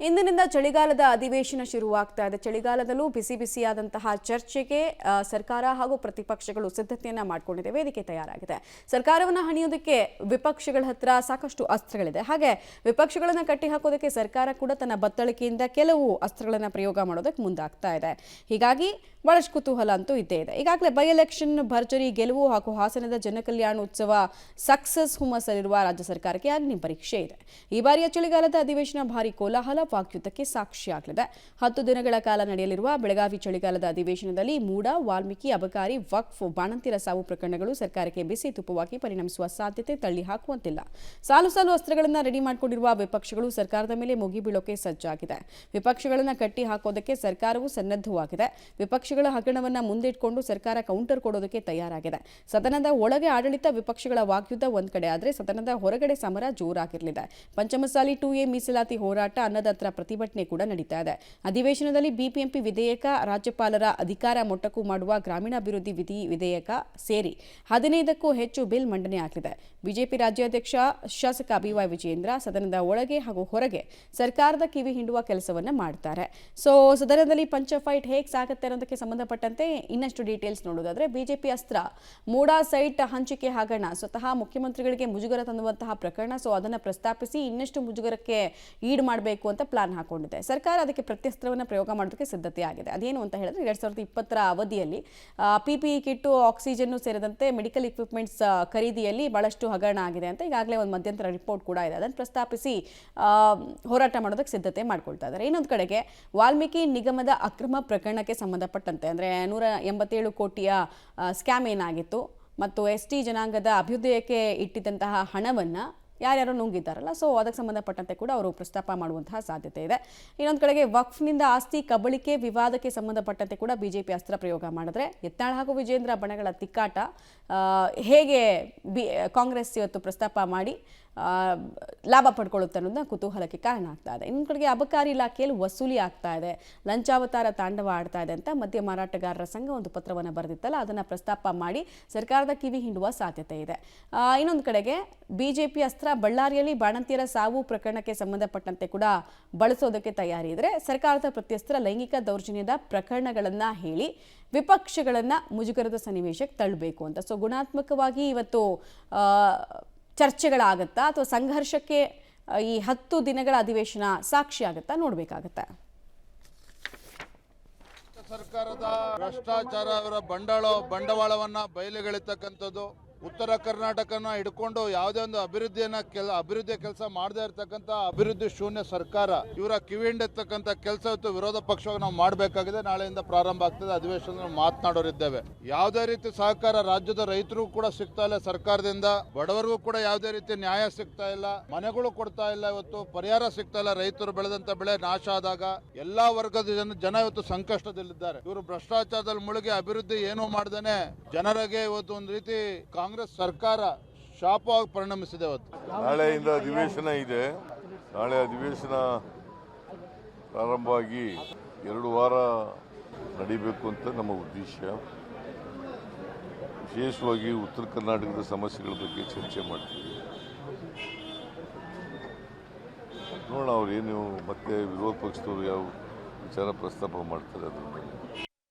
ಇಂದಿನಿಂದ ಚಳಿಗಾಲದ ಅಧಿವೇಶನ ಶುರುವಾಗ್ತಾ ಇದೆ. ಚಳಿಗಾಲದಲ್ಲೂ ಬಿಸಿ ಬಿಸಿಯಾದಂತಹ ಚರ್ಚೆಗೆ ಸರ್ಕಾರ ಹಾಗೂ ಪ್ರತಿಪಕ್ಷಗಳು ಸಿದ್ಧತೆಯನ್ನ ಮಾಡಿಕೊಂಡಿದೆ. ವೇದಿಕೆ ತಯಾರಾಗಿದೆ. ಸರ್ಕಾರವನ್ನು ಹಣಿಯೋದಕ್ಕೆ ವಿಪಕ್ಷಗಳ ಹತ್ರ ಸಾಕಷ್ಟು ಅಸ್ತ್ರಗಳಿದೆ. ಹಾಗೆ ವಿಪಕ್ಷಗಳನ್ನ ಕಟ್ಟಿ ಹಾಕೋದಕ್ಕೆ ಸರ್ಕಾರ ಕೂಡ ತನ್ನ ಬತ್ತಳಿಕೆಯಿಂದ ಕೆಲವು ಅಸ್ತ್ರಗಳನ್ನ ಪ್ರಯೋಗ ಮಾಡೋದಕ್ಕೆ ಮುಂದಾಗ್ತಾ ಇದೆ. ಹೀಗಾಗಿ ಬಹಳಷ್ಟು ಕುತೂಹಲ ಅಂತೂ ಇದ್ದೇ ಇದೆ. ಈಗಾಗಲೇ ಬೈ ಎಲೆಕ್ಷನ್ ಭರ್ಜರಿ ಗೆಲುವು ಹಾಗೂ ಹಾಸನದ ಜನಕಲ್ಯಾಣ ಉತ್ಸವ ಸಕ್ಸಸ್ ಹುಮ್ಮಸ್ಸಲ್ಲಿರುವ ರಾಜ್ಯ ಸರ್ಕಾರಕ್ಕೆ ಅಗ್ನಿ ಪರೀಕ್ಷೆ ಇದೆ. ಈ ಬಾರಿಯ ಚಳಿಗಾಲದ ಅಧಿವೇಶನ ಭಾರಿ ಕೋಲಾಹಲ ವಾಗ್ಯುದ್ಧಕ್ಕೆ ಸಾಕ್ಷಿಯಾಗಲಿದೆ. 10 ದಿನಗಳ ಕಾಲ ನಡೆಯಲಿರುವ ಬೆಳಗಾವಿ ಚಳಿಗಾಲದ ಅಧಿವೇಶನದಲ್ಲಿ ಮೂಡ, ವಾಲ್ಮೀಕಿ, ಅಬಕಾರಿ, ವಕ್ಫ್, ಬಾಣಂತಿಯರ ಸಾವು ಪ್ರಕರಣಗಳು ಸರ್ಕಾರಕ್ಕೆ ಬಿಸಿ ತುಪ್ಪವಾಗಿ ಪರಿಣಮಿಸುವ ಸಾಧ್ಯತೆ ತಳ್ಳಿ ಹಾಕುವಂತಿಲ್ಲ. ಸಾಲು ಸಾಲು ಅಸ್ತ್ರಗಳನ್ನು ರೆಡಿ ಮಾಡಿಕೊಂಡಿರುವ ವಿಪಕ್ಷಗಳು ಸರ್ಕಾರದ ಮೇಲೆ ಮುಗಿಬೀಳೋಕೆ ಸಜ್ಜಾಗಿದೆ. ವಿಪಕ್ಷಗಳನ್ನು ಕಟ್ಟಿ ಹಾಕೋದಕ್ಕೆ ಸರ್ಕಾರವು ಸನ್ನದ್ಧವಾಗಿದೆ. ವಿಪಕ್ಷಗಳ ಹಗರಣವನ್ನು ಮುಂದಿಟ್ಟುಕೊಂಡು ಸರ್ಕಾರ ಕೌಂಟರ್ ಕೊಡೋದಕ್ಕೆ ತಯಾರಾಗಿದೆ. ಸದನದ ಒಳಗೆ ಆಡಳಿತ ವಿಪಕ್ಷಗಳ ವಾಗ್ಯುದ್ಧ ಒಂದ್ ಕಡೆ ಆದರೆ ಸದನದ ಹೊರಗಡೆ ಸಮರ ಜೋರಾಗಿರಲಿದೆ. ಪಂಚಮಸಾಲಿ 2A ಮೀಸಲಾತಿ ಹೋರಾಟ, ಅನ್ನದಾತರ ಪ್ರತಿಭಟನೆ ಕೂಡ ನಡೀತಾ ಇದೆ. ಅಧಿವೇಶನದಲ್ಲಿ ಬಿಬಿಎಂಪಿ ವಿಧೇಯಕ, ರಾಜ್ಯಪಾಲರ ಅಧಿಕಾರ ಮೊಟಕು ಮಾಡುವ ಗ್ರಾಮೀಣಾಭಿವೃದ್ಧಿ ವಿಧೇಯಕ ಸೇರಿ 15ಕ್ಕೂ ಹೆಚ್ಚು ಬಿಲ್ ಮಂಡನೆ ಆಗಲಿದೆ. ಬಿಜೆಪಿ ರಾಜ್ಯಾಧ್ಯಕ್ಷ ಶಾಸಕ BY ವಿಜಯೇಂದ್ರ ಸದನದ ಒಳಗೆ ಹಾಗೂ ಹೊರಗೆ ಸರ್ಕಾರದ ಕಿವಿ ಹಿಂಡುವ ಕೆಲಸವನ್ನ ಮಾಡ್ತಾರೆ. ಸೊ ಸದನದಲ್ಲಿ ಪಂಚ ಫೈಟ್ ಹೇಗೆ ಸಾಗುತ್ತೆ ಅನ್ನೋದಕ್ಕೆ ಸಂಬಂಧಪಟ್ಟಂತೆ ಇನ್ನಷ್ಟು ಡೀಟೇಲ್ಸ್ ನೋಡೋದಾದ್ರೆ, ಬಿಜೆಪಿ ಅಸ್ತ್ರ ಮೂಡಾ ಸೈಟ್ ಹಂಚಿಕೆ ಹಗರಣ ಸ್ವತಃ ಮುಖ್ಯಮಂತ್ರಿಗಳಿಗೆ ಮುಜುಗರ ತಂದುವಂತಹ ಪ್ರಕರಣ. ಸೊ ಅದನ್ನು ಪ್ರಸ್ತಾಪಿಸಿ ಇನ್ನಷ್ಟು ಮುಜುಗರಕ್ಕೆ ಈಡು ಮಾಡಬೇಕು ಅಂತ ಪ್ಲಾನ್ ಹಾಕೊಂಡಿದೆ. ಸರ್ಕಾರ ಅದಕ್ಕೆ ಪ್ರತ್ಯಸ್ತ್ರವನ್ನು ಪ್ರಯೋಗ ಮಾಡೋದಕ್ಕೆ ಸಿದ್ಧತೆ ಆಗಿದೆ. ಅದೇನು ಅಂತ ಹೇಳಿದ್ರೆ 2020 ಅವಧಿಯಲ್ಲಿ PPE ಕಿಟ್ಟು, ಆಕ್ಸಿಜನ್ ಸೇರಿದಂತೆ ಮೆಡಿಕಲ್ ಇಕ್ವಿಪ್ಮೆಂಟ್ಸ್ ಖರೀದಿಯಲ್ಲಿ ಬಹಳಷ್ಟು ಹಗರಣ ಆಗಿದೆ ಅಂತ ಈಗಾಗಲೇ ಒಂದು ಮಧ್ಯಂತರ ರಿಪೋರ್ಟ್ ಕೂಡ ಇದೆ. ಅದನ್ನು ಪ್ರಸ್ತಾಪಿಸಿ ಹೋರಾಟ ಮಾಡೋದಕ್ಕೆ ಸಿದ್ಧತೆ ಮಾಡ್ಕೊಳ್ತಾ ಇದ್ದಾರೆ. ಇನ್ನೊಂದು ಕಡೆಗೆ ವಾಲ್ಮೀಕಿ ನಿಗಮದ ಅಕ್ರಮ ಪ್ರಕರಣಕ್ಕೆ ಸಂಬಂಧಪಟ್ಟಂತೆ ಅಂದರೆ 187 ಕೋಟಿಯ ಸ್ಕ್ಯಾಮ್ ಏನಾಗಿತ್ತು ಮತ್ತು ST ಜನಾಂಗದ ಅಭ್ಯುದಯಕ್ಕೆ ಇಟ್ಟಿದ್ದಂತಹ ಹಣವನ್ನು ಯಾರ್ಯಾರು ನುಂಗಿದ್ದಾರಲ್ಲ, ಸೊ ಅದಕ್ಕೆ ಸಂಬಂಧಪಟ್ಟಂತೆ ಕೂಡ ಅವರು ಪ್ರಸ್ತಾಪ ಮಾಡುವಂತಹ ಸಾಧ್ಯತೆ ಇದೆ. ಇನ್ನೊಂದು ಕಡೆಗೆ ವಕ್ಫ್ನಿಂದ ಆಸ್ತಿ ಕಬಳಿಕೆ ವಿವಾದಕ್ಕೆ ಸಂಬಂಧಪಟ್ಟಂತೆ ಕೂಡ ಬಿಜೆಪಿ ಅಸ್ತ್ರ ಪ್ರಯೋಗ ಮಾಡಿದ್ರೆ ಯತ್ನಾಳ್ ಹಾಗೂ ವಿಜೇಂದ್ರ ಬಣಗಳ ತಿಕ್ಕಾಟ ಹೇಗೆ ಕಾಂಗ್ರೆಸ್ ಇವತ್ತು ಪ್ರಸ್ತಾಪ ಮಾಡಿ ಲಾಭ ಪಡ್ಕೊಳ್ಳುತ್ತೆ ಅನ್ನೋದನ್ನ ಕುತೂಹಲಕ್ಕೆ ಕಾರಣ ಆಗ್ತಾ ಇದೆ. ಇನ್ನೊಂದು ಕಡೆಗೆ ಅಬಕಾರಿ ಇಲಾಖೆಯಲ್ಲಿ ವಸೂಲಿ ಆಗ್ತಾ ಇದೆ, ಲಂಚಾವತಾರ ತಾಂಡವ ಆಡ್ತಾ ಇದೆ ಅಂತ ಮದ್ಯ ಮಾರಾಟಗಾರರ ಸಂಘ ಒಂದು ಪತ್ರವನ್ನು ಬರೆದಿತ್ತಲ್ಲ, ಅದನ್ನು ಪ್ರಸ್ತಾಪ ಮಾಡಿ ಸರ್ಕಾರದ ಕಿವಿ ಹಿಂಡುವ ಸಾಧ್ಯತೆ ಇದೆ. ಇನ್ನೊಂದು ಕಡೆಗೆ ಬಿಜೆಪಿ ಅಸ್ತ್ರ ಬಳ್ಳಾರಿಯಲ್ಲಿ ಬಾಣಂತಿಯರ ಸಾವು ಪ್ರಕರಣಕ್ಕೆ ಸಂಬಂಧಪಟ್ಟಂತೆ ಕೂಡ ಬಳಸೋದಕ್ಕೆ ತಯಾರಿ ಇದ್ರೆ ಸರ್ಕಾರದ ಪ್ರತ್ಯಸ್ತ್ರ ಲೈಂಗಿಕ ದೌರ್ಜನ್ಯದ ಪ್ರಕರಣಗಳನ್ನ ಹೇಳಿ ವಿಪಕ್ಷಗಳನ್ನ ಮುಜುಗರದ ಸನ್ನಿವೇಶಕ್ಕೆ ತಳ್ಳಬೇಕು ಅಂತ. ಸೊ ಗುಣಾತ್ಮಕವಾಗಿ ಇವತ್ತು ಚರ್ಚೆಗಳಾಗತ್ತಾ ಅಥವಾ ಸಂಘರ್ಷಕ್ಕೆ ಈ 10 ದಿನಗಳ ಅಧಿವೇಶನ ಸಾಕ್ಷಿ ಆಗುತ್ತಾ ನೋಡ್ಬೇಕಾಗತ್ತೆ. ಸರ್ಕಾರದ ಭ್ರಷ್ಟಾಚಾರ, ಅವರ ಬಂಡವಾಳವನ್ನ ಬಯಲಿಗೆಳಿತಕ್ಕಂಥದ್ದು, ಉತ್ತರ ಕರ್ನಾಟಕನ ಹಿಡ್ಕೊಂಡು ಯಾವುದೇ ಒಂದು ಅಭಿವೃದ್ಧಿಯ ಕೆಲಸ ಮಾಡದೇ ಇರತಕ್ಕಂಥ ಅಭಿವೃದ್ಧಿ ಶೂನ್ಯ ಸರ್ಕಾರ, ಇವರ ಕಿವಿಹಿಂಡೆತ್ತಕ್ಕಂಥ ಕೆಲಸ ಇವತ್ತು ವಿರೋಧ ಪಕ್ಷವಾಗಿ ನಾವು ಮಾಡಬೇಕಾಗಿದೆ. ನಾಳೆಯಿಂದ ಪ್ರಾರಂಭ ಆಗ್ತದೆ ಅಧಿವೇಶನ, ಮಾತನಾಡೋರಿದ್ದೇವೆ. ಯಾವುದೇ ರೀತಿ ಸಹಕಾರ ರಾಜ್ಯದ ರೈತರಿಗೂ ಕೂಡ ಸಿಗ್ತಾ ಇಲ್ಲ ಸರ್ಕಾರದಿಂದ, ಬಡವರಿಗೂ ಕೂಡ ಯಾವುದೇ ರೀತಿ ನ್ಯಾಯ ಸಿಗ್ತಾ ಇಲ್ಲ, ಮನೆಗಳು ಕೊಡ್ತಾ ಇಲ್ಲ, ಇವತ್ತು ಪರಿಹಾರ ಸಿಗ್ತಾ ಇಲ್ಲ. ರೈತರು ಬೆಳೆದಂತ ಬೆಳೆ ನಾಶ ಆದಾಗ ಎಲ್ಲಾ ವರ್ಗದ ಜನ ಇವತ್ತು ಸಂಕಷ್ಟದಲ್ಲಿದ್ದಾರೆ. ಇವರು ಭ್ರಷ್ಟಾಚಾರದಲ್ಲಿ ಮುಳುಗಿ ಅಭಿವೃದ್ಧಿ ಏನೂ ಮಾಡದೇನೆ ಜನರಿಗೆ ಇವತ್ತು ಒಂದು ರೀತಿ ಕಾಂಗ್ರೆಸ್ ಸರ್ಕಾರ ಶಾಪವಾಗಿ ಪರಿಣಮಿಸಿದೆ. ನಾಳೆಯಿಂದ ಅಧಿವೇಶನ ಇದೆ. ನಾಳೆ ಅಧಿವೇಶನ ಪ್ರಾರಂಭವಾಗಿ 2 ವಾರ ನಡೀಬೇಕು ಅಂತ ನಮ್ಮ ಉದ್ದೇಶ. ವಿಶೇಷವಾಗಿ ಉತ್ತರ ಕರ್ನಾಟಕದ ಸಮಸ್ಯೆಗಳ ಬಗ್ಗೆ ಚರ್ಚೆ ಮಾಡ್ತೀವಿ. ನೋಡೋಣ ಅವ್ರೇನು ಮತ್ತೆ ವಿರೋಧ ಪಕ್ಷದವರು ಯಾವ ವಿಚಾರ ಪ್ರಸ್ತಾಪ ಮಾಡ್ತಾರೆ ಅದ್ರ ಮೇಲೆ.